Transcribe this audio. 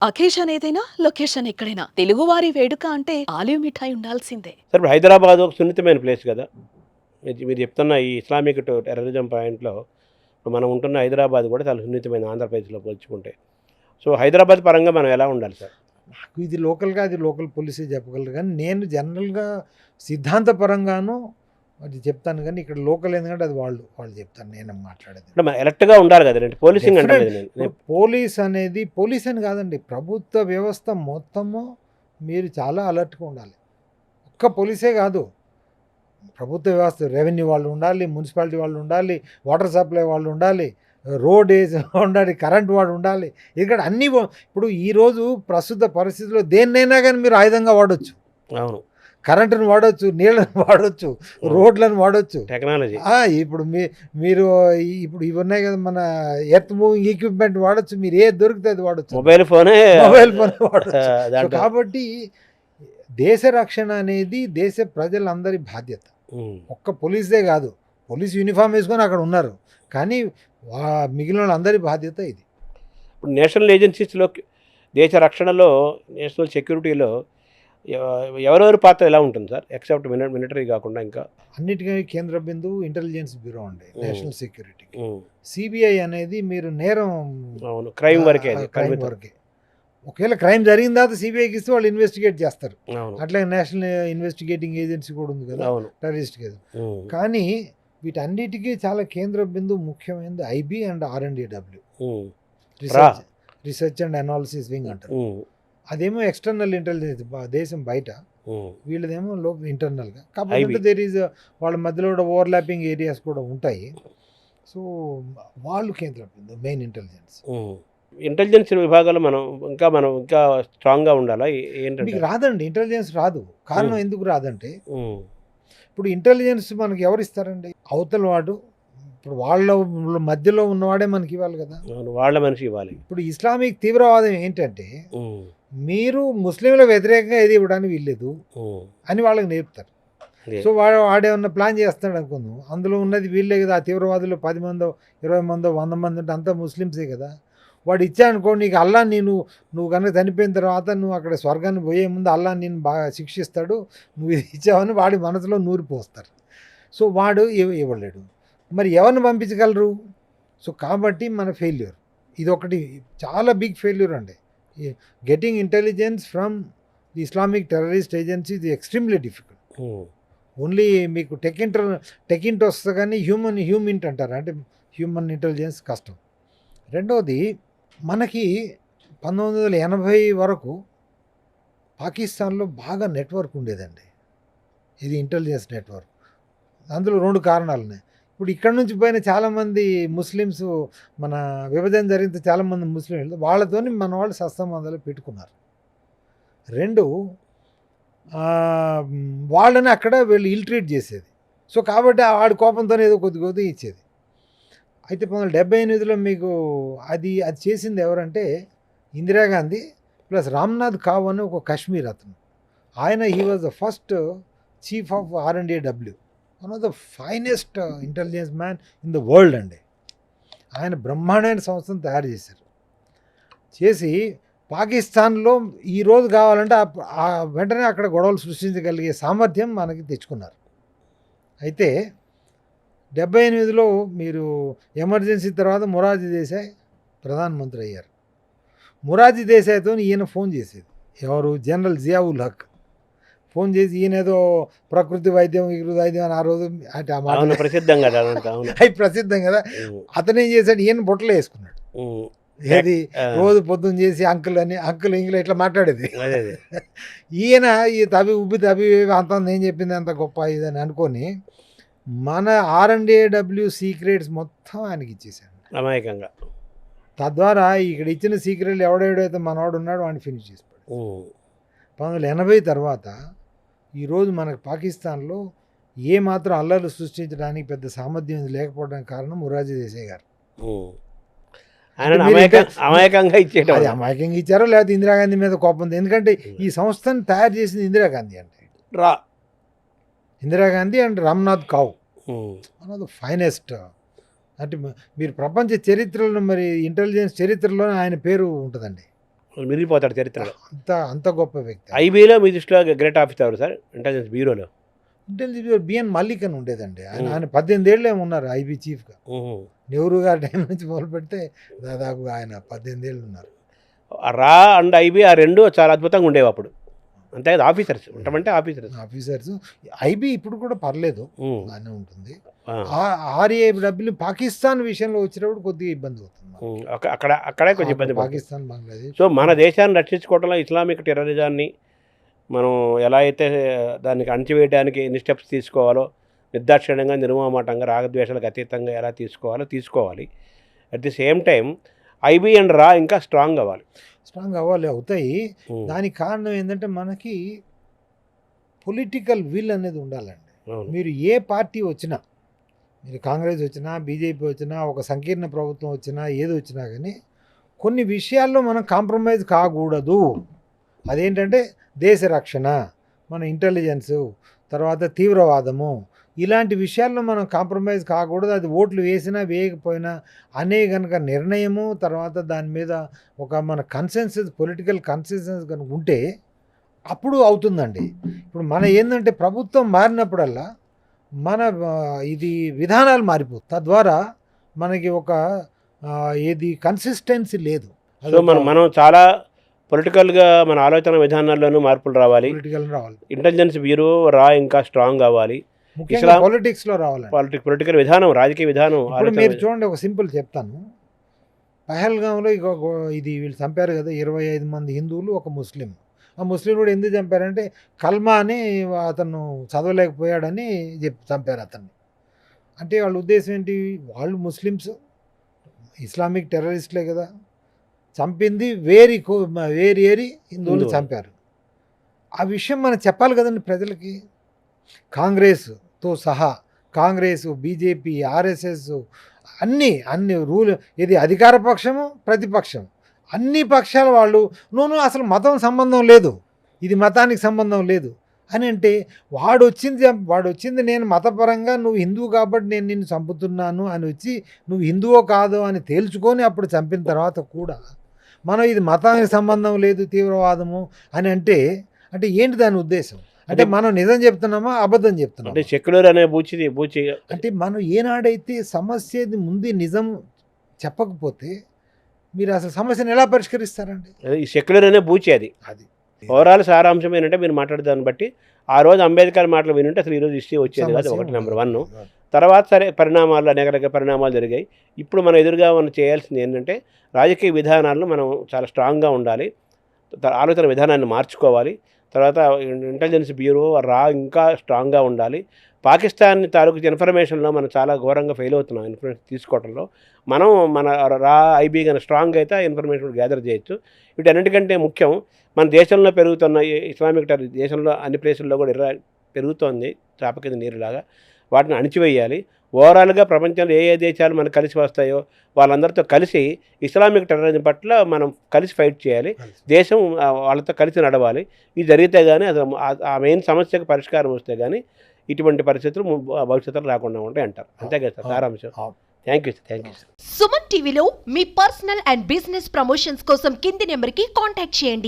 Occasion ఏదైనా location ఎక్కడైనా తెలుగువారి వేడుక అంటే ఆలివ్ మిఠాయి ఉండాల్సిందే. సార్ ఇప్పుడు హైదరాబాద్ ఒక సున్నితమైన ప్లేస్ కదా! మీరు చెప్తున్న ఈ ఇస్లామిక్ టెర్రరిజం పాయింట్‌లో ఇప్పుడు మనం ఉంటున్న హైదరాబాద్ కూడా చాలా సున్నితమైన ఆంధ్రప్రదేశ్‌లో పోల్చుకుంటే. సో, హైదరాబాద్ పరంగా మనం ఎలా ఉండాలి సార్? నాకు ఇది లోకల్‌గా అది లోకల్ పోలీసే చెప్పగలరు గానీ, నేను జనరల్‌గా సిద్ధాంతపరంగాను అది చెప్తాను గానీ, ఇక్కడ లోకల్ ఎందుకంటే అది వాళ్ళు చెప్తారు. నేనేం మాట్లాడేది. అంటే మనం అలర్ట్‌గా ఉండాలి కదండీ! పోలీసింగ్ అంటలేదు నేను. ఇప్పుడు పోలీస్ అనేది పోలీస్ అని కాదండి. ప్రభుత్వ వ్యవస్థ మొత్తము మీరు చాలా అలర్ట్‌గా ఉండాలి. ఒక్క పోలీసే కాదు. ప్రభుత్వ వ్యవస్థ రెవెన్యూ వాళ్ళు ఉండాలి, మున్సిపాలిటీ వాళ్ళు ఉండాలి, వాటర్ సప్లై వాళ్ళు ఉండాలి, రోడ్ ఏజ్ ఉండాలి, కరెంట్ వాడు ఉండాలి. ఇక్కడ అన్నీ ఇప్పుడు ఈరోజు ప్రస్తుత పరిస్థితిలో దేన్నైనా కానీ మీరు ఆయుధంగా వాడొచ్చు. అవును. కరెంటును వాడొచ్చు, నీళ్ళను వాడొచ్చు, రోడ్లను వాడొచ్చు. టెక్నాలజీ. ఇప్పుడు మీరు ఇప్పుడు ఇవి ఉన్నాయి కదా, మన ఎర్త్ మూవింగ్ ఎక్విప్మెంట్ వాడొచ్చు. మీరు ఏది దొరికితే అది వాడొచ్చు. మొబైల్ ఫోన్ వాడొచ్చు. సో కాబట్టి దేశ రక్షణ అనేది దేశ ప్రజలందరి బాధ్యత. ఒక్క పోలీసే కాదు. పోలీస్ యూనిఫామ్ వేసుకొని అక్కడ ఉన్నారు, కానీ మిగిలిన వాళ్ళందరి బాధ్యత ఇది. ఇప్పుడు నేషనల్ ఏజెన్సీస్‌లో దేశ రక్షణలో, నేషనల్ సెక్యూరిటీలో ఎవరెవరి పాత్ర ఎలా ఉంటుంది సార్? ఎక్సెప్ట్ మిలిటరీ కాకుండా ఇంకా? అన్నిటికీ కేంద్ర బిందువు ఇంటెలిజెన్స్ బ్యూరో అండి నేషనల్ సెక్యూరిటీకి. సిబిఐ అనేది మీరు నేరం, అవును, క్రైమ్ వరకే అది. క్రైమ్ వరకే. ఒకవేళ క్రైమ్ జరిగిన తర్వాత సిబిఐకి ఇస్తే వాళ్ళు ఇన్వెస్టిగేట్ చేస్తారు. అట్లా నేషనల్ ఇన్వెస్టిగేటింగ్ ఏజెన్సీ కూడా ఉంది కదా, టెర్రరిస్ట్ కేసు. కానీ వీటన్నిటికీ చాలా కేంద్ర బిందువు ముఖ్యమైనది IB and R&AW, research and analysis wing అంటారు. అదేమో ఎక్స్టర్నల్ ఇంటెలిజెన్స్, దేశం బయట. వీళ్ళదేమో ఇంటర్నల్గా. కాబట్టి దేర్ ఈజ్ వాళ్ళ మధ్యలో కూడా ఓవర్లాపింగ్ ఏరియాస్ కూడా ఉంటాయి. సో వాళ్ళు కేంద్ర బిందువు, మెయిన్ ఇంటెలిజెన్స్. ఇంటెలిజెన్స్ విభాగాలు మనం ఇంకా స్ట్రాంగ్గా ఉండాలా? ఏంటంటే మీకు రాదండి, ఇంటెలిజెన్స్ రాదు. కారణం ఎందుకు రాదంటే, ఇప్పుడు ఇంటెలిజెన్స్ మనకి ఎవరు ఇస్తారండి? అవతల వాడు. ఇప్పుడు వాళ్ళ మధ్యలో ఉన్నవాడే మనకి ఇవ్వాలి కదా, వాళ్ళ మనిషి ఇవ్వాలి. ఇప్పుడు ఇస్లామిక్ తీవ్రవాదం ఏంటంటే, మీరు ముస్లింల వ్యతిరేకంగా ఏది ఇవ్వడానికి వీల్లేదు అని వాళ్ళకి నేర్పుతారు. సో వాడేమన్నా ప్లాన్ చేస్తాడు అనుకుందాం, అందులో ఉన్నది వీళ్ళే కదా. ఆ తీవ్రవాదులు 10 మందో 20 మందో 100 మంది అంటే అంతా ముస్లిమ్సే కదా. వాడు ఇచ్చానుకో, నీకు అల్లా నువ్వు కనుక చనిపోయిన తర్వాత నువ్వు అక్కడ స్వర్గాన్ని పోయే ముందు అల్లా నేను బాగా శిక్షిస్తాడు, నువ్వు ఇది ఇచ్చావని వాడి మనసులో నూరిపోస్తారు. సో వాడు ఇవ్వలేడు. మరి ఎవరిని పంపించగలరు? సో కాబట్టి మన ఫెయిల్యూర్ ఇది ఒకటి, చాలా బిగ్ ఫెయిల్యూర్ అండి. Getting intelligence from the Islamic terrorist agency ఇది ఎక్స్ట్రీమ్లీ డిఫికల్ట్. ఓన్లీ మీకు టెకింట్ వస్తుంది కానీ హ్యూమింట్ అంటారు, అంటే హ్యూమన్ ఇంటెలిజెన్స్ కష్టం. రెండవది, మనకి 1980 వరకు పాకిస్తాన్లో బాగా నెట్వర్క్ ఉండేదండి, ఇది ఇంటెలిజెన్స్ నెట్వర్క్. అందులో 2 కారణాలు ఉన్నాయి. ఇప్పుడు ఇక్కడ నుంచి పోయిన చాలామంది ముస్లిమ్స్, మన విభజన జరిగితే చాలామంది ముస్లింలు వాళ్ళతో మన వాళ్ళు సత్సంబంధాలు పెట్టుకున్నారు. 2, వాళ్ళని అక్కడ వీళ్ళు ఇల్ట్రీట్ చేసేది. సో కాబట్టి వాడి కోపంతోనే ఏదో కొద్ది ఇచ్చేది. అయితే 1978లో మీకు అది చేసింది ఎవరంటే ఇందిరాగాంధీ ప్లస్ రామ్నాథ్ కావ్ అని ఒక కాశ్మీర్ అతను. ఆయన he was the first chief of R&AW, one of the finest intelligence man in the world అండి. ఆయన బ్రహ్మాండమైన సంస్థను తయారు చేశారు. చేసి పాకిస్తాన్లో ఈరోజు కావాలంటే వెంటనే అక్కడ గొడవలు సృష్టించగలిగే సామర్థ్యం మనకి తెచ్చుకున్నారు. అయితే 78లో మీరు ఎమర్జెన్సీ తర్వాత మొరార్జీ దేశాయ్ ప్రధానమంత్రి అయ్యారు. మొరార్జీ దేశాయ్తో ఈయన ఫోన్ చేసేది, ఎవరు? జనరల్ జియావుల్ హక్. ఫోన్ చేసి ఈయనేదో ప్రకృతి వైద్యం అని ఆ రోజు అంటే ప్రసిద్ధం కదా, అవి ప్రసిద్ధం కదా. అతను ఏం చేశాడు, ఈయన బొట్టలో వేసుకున్నాడు. ఏది రోజు పొద్దున్న చేసి అంకుల్ ఇంగ్లీష్ ఇట్లా మాట్లాడేది. ఈయన ఈ తవి అంత నేను చెప్పింది అంత గొప్ప ఇదని అనుకొని మన R&AW సీక్రెట్స్ మొత్తం ఆయనకి ఇచ్చేసాడు అమాయకంగా. తద్వారా ఇక్కడ ఇచ్చిన సీక్రెట్లు ఎవడెవడైతే మనవాడు ఉన్నాడో వాడిని ఫినిష్ చేసిపోయాడు. 1980 తర్వాత ఈరోజు మనకు పాకిస్తాన్లో ఏమాత్రం అల్లర్లు సృష్టించడానికి పెద్ద సామర్థ్యం లేకపోవడానికి కారణం మొరార్జీ దేశాయ్ గారు. అమాయకంగా ఇచ్చారో లేకపోతే ఇందిరాగాంధీ మీద కోపం ఉంది. ఎందుకంటే ఈ సంస్థను తయారు చేసింది ఇందిరాగాంధీ అంటే Indira Gandhi and Ramnath కావ్, one of the finest. అంటే మీరు ప్రపంచ చరిత్రలో, మరి ఇంటెలిజెన్స్ చరిత్రలోనే ఆయన పేరు ఉంటుందండి. మిగిలిపోతాడు చరిత్రలో. అంత గొప్ప వ్యక్తి. ఐబీలో మీ దృష్టిలో గ్రేట్ ఆఫీసర్ ఎవరు సార్ ఇంటెలిజెన్స్ బ్యూరోలో? ఇంటెలిజెన్స్ బిఎన్ మల్లిక్ అని ఉండేదండి. ఆయన 18 ఏళ్ళు ఏమి ఉన్నారు ఐబీ చీఫ్గా. నెహ్రూ గారి టైం నుంచి మొదలు పెడితే దాదాపు ఆయన 18 ఏళ్ళు ఉన్నారు. రా అండ్ ఐబీ ఆ రెండు చాలా అద్భుతంగా ఉండేవి అప్పుడు, అంతే కదా. ఆఫీసర్స్ ఉంటామంటే ఆఫీసర్స్ ఐబీ ఇప్పుడు కూడా పర్లేదు, బాగానే ఉంటుంది. ఆర్ఏడబ్ల్యూ పాకిస్తాన్ విషయంలో వచ్చినప్పుడు కొద్దిగా ఇబ్బంది అవుతుంది. అక్కడే కొంచెం ఇబ్బంది పాకిస్తాన్, బంగ్లాదేశ్. సో మన దేశాన్ని రక్షించుకోవడంలో ఇస్లామిక్ టెర్రరిజాన్ని మనం ఎలా అయితే దానికి అణచివేయడానికి ఎన్ని స్టెప్స్ తీసుకోవాలో, నిర్దాక్షిణ్యంగా నిర్మమాటంగా రాగద్వేషాలకు అతీతంగా ఎలా తీసుకోవాలి. At the same time IB and రా ఇంకా స్ట్రాంగ్ అవుతాయి. దానికి కారణం ఏంటంటే మనకి పొలిటికల్ విల్ అనేది ఉండాలండి. మీరు ఏ పార్టీ వచ్చినా, మీరు కాంగ్రెస్ వచ్చినా, బీజేపీ వచ్చినా, ఒక సంకీర్ణ ప్రభుత్వం వచ్చినా, ఏది వచ్చినా కానీ కొన్ని విషయాల్లో మనం కాంప్రమైజ్ కాకూడదు. అదేంటంటే దేశ రక్షణ, మన ఇంటెలిజెన్సు, తర్వాత తీవ్రవాదము, ఇలాంటి విషయాల్లో మనం కాంప్రమైజ్ కాకూడదు. అది ఓట్లు వేసినా వేయకపోయినా అనే కనుక నిర్ణయము, తర్వాత దాని మీద ఒక మన కన్సెన్సస్, పొలిటికల్ కన్సెన్సస్ కనుక ఉంటే అప్పుడు అవుతుందండి. ఇప్పుడు మన ఏంటంటే ప్రభుత్వం మారినప్పుడల్లా మన ఇది విధానాలు మారిపోతుంది. తద్వారా మనకి ఒక ఏది కన్సిస్టెన్సీ లేదు. సో మనం చాలా పొలిటికల్గా మన ఆలోచన విధానాల్లోనూ మార్పులు రావాలి. ఇంటెలిజెన్స్ బ్యూరో రా ఇంకా స్ట్రాంగ్ అవ్వాలి. పొలిటిక్స్లో రావాలి. పొలిటికల్ విధానం, రాజకీయ విధానం. ఇప్పుడు మీరు చూడండి, ఒక సింపుల్ చెప్తాను. పహల్గాంలో ఇది వీళ్ళు చంపారు కదా, 25 మంది హిందువులు, ఒక ముస్లిం. ఆ ముస్లిం కూడా ఎందుకు చంపారంటే కల్మా అని అతను చదవలేకపోయాడని చంపారు అతన్ని. అంటే వాళ్ళ ఉద్దేశం ఏంటి? వాళ్ళు ముస్లిమ్స్, ఇస్లామిక్ టెర్రరిస్టులే కదా, చంపింది వేరి హిందువులు చంపారు. ఆ విషయం మనం చెప్పాలి కదండి ప్రజలకి. కాంగ్రెస్తో సహా కాంగ్రెసు, బీజేపీ, ఆర్ఎస్ఎస్ అన్ని రూల్, ఇది అధికార పక్షము, ప్రతిపక్షం, అన్ని పక్షాల వాళ్ళు అసలు మతం సంబంధం లేదు, ఇది మతానికి సంబంధం లేదు అని అంటే వాడు వచ్చింది నేను మతపరంగా నువ్వు హిందువు కాబట్టి నేను నిన్ను చంపుతున్నాను అని వచ్చి నువ్వు హిందువో కాదో అని తేల్చుకొని అప్పుడు చంపిన తర్వాత కూడా మనం ఇది మతానికి సంబంధం లేదు, తీవ్రవాదము అని అంటే ఏంటి దాని ఉద్దేశం? అంటే మనం నిజం చెప్తున్నామా, అబద్ధం చెప్తున్నామా? అంటే సెక్యులర్ అనే బూచి అంటే మనం ఏనాడైతే సమస్యది ముందు నిజం చెప్పకపోతే మీరు అసలు సమస్యను ఎలా పరిష్కరిస్తారండి? ఈ సెక్యులర్ అనే బూచి అది ఓవరాల్ సారాంశం ఏంటంటే మీరు మాట్లాడదాన్ని బట్టి ఆ రోజు అంబేద్కర్ మాటలు వినుంటే అసలు ఈరోజు హిస్టరీ వచ్చేది కాదు. ఒకటి నెంబర్ 1. తర్వాత సరే అనేక రకాల పరిణామాలు జరిగాయి. ఇప్పుడు మనం ఎదురుగా మనం చేయాల్సింది ఏంటంటే రాజకీయ విధానాలను మనం చాలా స్ట్రాంగ్గా ఉండాలి, ఆలోచన విధానాన్ని మార్చుకోవాలి. తర్వాత ఇంటెలిజెన్స్ బ్యూరో రా ఇంకా స్ట్రాంగ్గా ఉండాలి. పాకిస్తాన్ తాలూకు ఇన్ఫర్మేషన్లో మనం చాలా ఘోరంగా ఫెయిల్ అవుతున్నాం. ఇన్ఫర్మేషన్ తీసుకోవడంలో మన రా ఐబీ కానీ స్ట్రాంగ్ అయితే ఇన్ఫర్మేషన్ గ్యాదర్ చేయొచ్చు. వీటన్నిటికంటే ముఖ్యం మన దేశంలో పెరుగుతున్న ఇస్లామిక్ దేశంలో అన్ని ప్లేసుల్లో కూడా పెరుగుతోంది చాప కింద నీరులాగా. వాటిని అణిచివేయాలి. ఓవరాల్గా ప్రపంచంలో ఏ దేశాలు మనకు కలిసి వస్తాయో వాళ్ళందరితో కలిసి ఇస్లామిక్ టెర్రరిజం పట్ల మనం కలిసి ఫైట్ చేయాలి. దేశం వాళ్ళతో కలిసి నడవాలి. ఇది జరిగితే కానీ ఆ మెయిన్ సమస్యకు పరిష్కారం వస్తే కానీ ఇటువంటి పరిస్థితులు భవిష్యత్తులో రాకుండా ఉంటాయి అంటారు. అంతే కదా సార్ సారాంశం. Thank you sir. సుమన్ టీవీలో మీ పర్సనల్ అండ్ బిజినెస్ ప్రమోషన్స్ కోసం కింది నెంబర్కి కాంటాక్ట్ చేయండి.